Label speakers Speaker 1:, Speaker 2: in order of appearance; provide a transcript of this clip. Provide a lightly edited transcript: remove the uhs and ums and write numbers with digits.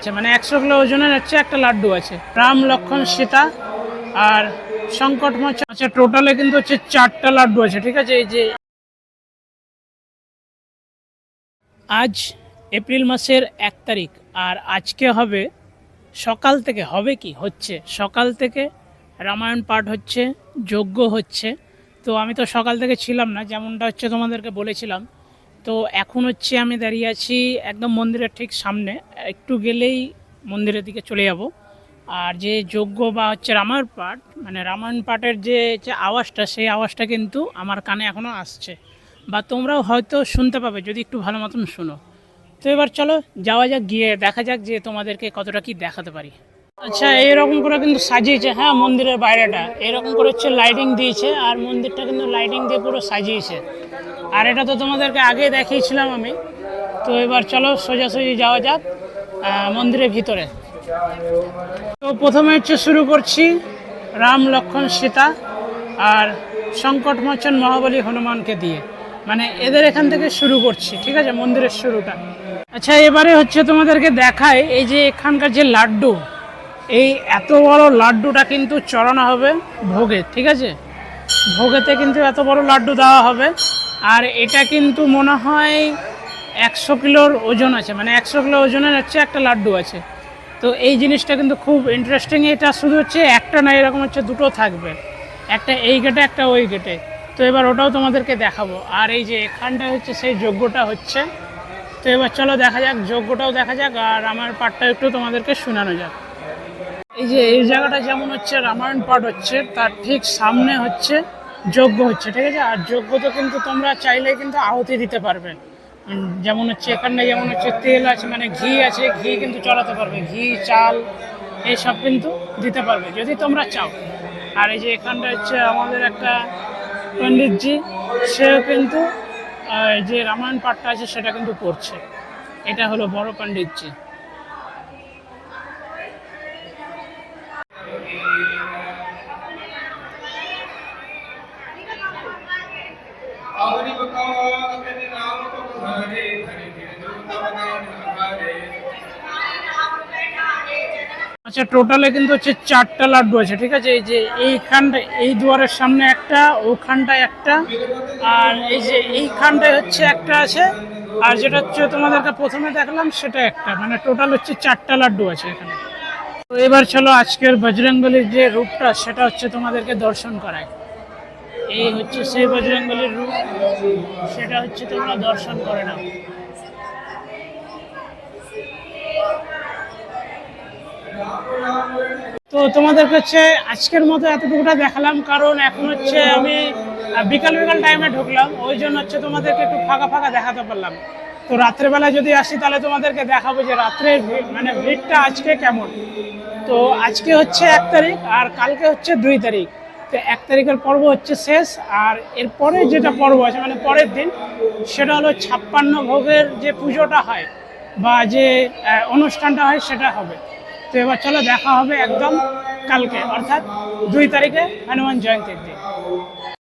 Speaker 1: আছে, মানে 100 কিলো ওজনের হচ্ছে একটা লাড্ডু আছে। রাম লক্ষ্মণ সীতা আর সংকট মোচন। আচ্ছা, টোটালে কিন্তু হচ্ছে 4টা লাড্ডু আছে, ঠিক আছে। এই যে আজ এপ্রিল মাসের 1 তারিখ, আর আজকে হবে সকাল থেকে, হবে কি হচ্ছে সকাল থেকে রামায়ণ পাঠ হচ্ছে, যজ্ঞ হচ্ছে। তো আমি তো সকাল থেকে ছিলাম না, যেমনটা হচ্ছে তোমাদেরকে বলেছিলাম। তো এখন হচ্ছে আমি দাঁড়িয়ে আছি একদম মন্দিরের ঠিক সামনে, একটু গেলেই মন্দিরের দিকে চলে যাব। আর যে যজ্ঞ বা হচ্ছে রামায়ণ পাঠ, মানে রামায়ণ পাঠের যে আওয়াজটা, সেই আওয়াজটা কিন্তু আমার কানে এখনও আসছে, বা তোমরাও হয়তো শুনতে পাবে যদি একটু ভালো মতন শুনো। তো এবার চলো যাওয়া যাক, গিয়ে দেখা যাক যে তোমাদেরকে কতটা কি দেখাতে পারি। আচ্ছা, এইরকম করে কিন্তু সাজিয়েছে, হ্যাঁ, মন্দিরের বাইরেটা এরকম করে হচ্ছে লাইটিং দিয়েছে, আর মন্দিরটা কিন্তু লাইটিং দিয়ে পুরো সাজিয়েছে। আর এটা তো তোমাদেরকে আগে দেখিয়েছিলাম আমি। তো এবার চলো সোজাসুজি যাওয়া যাক মন্দিরের ভিতরে। তো প্রথমে হচ্ছে শুরু করছি রাম লক্ষ্মণ সীতা আর সংকট মোচন মহাবলী হনুমানকে দিয়ে, মানে এদের এখান থেকে শুরু করছি, ঠিক আছে, মন্দিরের শুরুটা। আচ্ছা, এবারে হচ্ছে তোমাদেরকে দেখায় এই যে এখানকার যে লাড্ডু, এই এত বড় লাড্ডুটা কিন্তু চড়ানো হবে ভোগে, ঠিক আছে। ভোগেতে কিন্তু এত বড় লাড্ডু দেওয়া হবে। আর এটা কিন্তু মনে হয় 100 কিলোর ওজন আছে, মানে 100 কিলো ওজনের হচ্ছে একটা লাড্ডু আছে। তো এই জিনিসটা কিন্তু খুব ইন্টারেস্টিং। এটা শুধু হচ্ছে একটা না, এরকম হচ্ছে দুটো থাকবে, একটা এই গেটে একটা ওই গেটে। তো এবার ওটাও তোমাদেরকে দেখাবো। আর এই যে এখানটা হচ্ছে সেই যজ্ঞটা হচ্ছে। তো এবার চলো দেখা যাক, যজ্ঞটাও দেখা যাক আর আমার পাঠটা একটু তোমাদেরকে শোনানো যাক। এই যে এই জায়গাটা যেমন হচ্ছে রামায়ণ পাঠ হচ্ছে, তার ঠিক সামনে হচ্ছে যজ্ঞ হচ্ছে, ঠিক আছে। আর যজ্ঞতে কিন্তু তোমরা চাইলে কিন্তু আহুতি দিতে পারবে। যেমন হচ্ছে এখানে যেমন হচ্ছে তেল আছে, মানে ঘি আছে, ঘি কিন্তু চড়াতে পারবে, ঘি চাল এইসব কিন্তু দিতে পারবে যদি তোমরা চাও। আর এই যে এখানটা হচ্ছে আমাদের একটা পণ্ডিতজি, সেও কিন্তু যে রামায়ণ পাঠটা আছে সেটা কিন্তু পড়ছে। এটা হলো বড় পণ্ডিতজি। আচ্ছা, টোটালে কিন্তু হচ্ছে 4টা লাড্ডু আছে, ঠিক আছে। এই যে এইখানটা, এই দুয়ারের সামনে একটা, ওখানটায় একটা, আর এই যে এইখানটায় হচ্ছে একটা আছে। আর যেটা হচ্ছে তোমাদেরকে প্রথমে দেখলাম সেটা একটা, মানে টোটাল হচ্ছে 4টা লাড্ডু আছে এখানে। তো এবার চলো আজকের বজরংবলীর যে রূপটা সেটা হচ্ছে তোমাদেরকে দর্শন করায়। এই হচ্ছে সেই বজরংবলীর রূপ, সেটা হচ্ছে তোমরা দর্শন করে নাও। তো তোমাদের কাছে আজকের মতো এতটুকুটা দেখালাম, কারণ এখন হচ্ছে আমি বিকাল বিকাল টাইমে ঢুকলাম, ওই জন্য হচ্ছে তোমাদেরকে একটু ফাঁকা ফাঁকা দেখাতে পারলাম। তো রাত্রেবেলা যদি আসি তাহলে তোমাদেরকে দেখাবো যে রাত্রের মানে ভিড়টা আজকে কেমন। তো আজকে হচ্ছে 1 তারিখ আর কালকে হচ্ছে 2 তারিখ। তো 1 তারিখের পর্ব হচ্ছে শেষ, আর এরপরে যেটা পর্ব আছে মানে পরের দিন, সেটা হলো 56 ভোগের যে পুজোটা হয় বা যে অনুষ্ঠানটা হয় সেটা হবে। তো এবার চলো দেখা হবে একদম কালকে, অর্থাৎ 2 তারিখে হনুমান জয়ন্তীর দিন।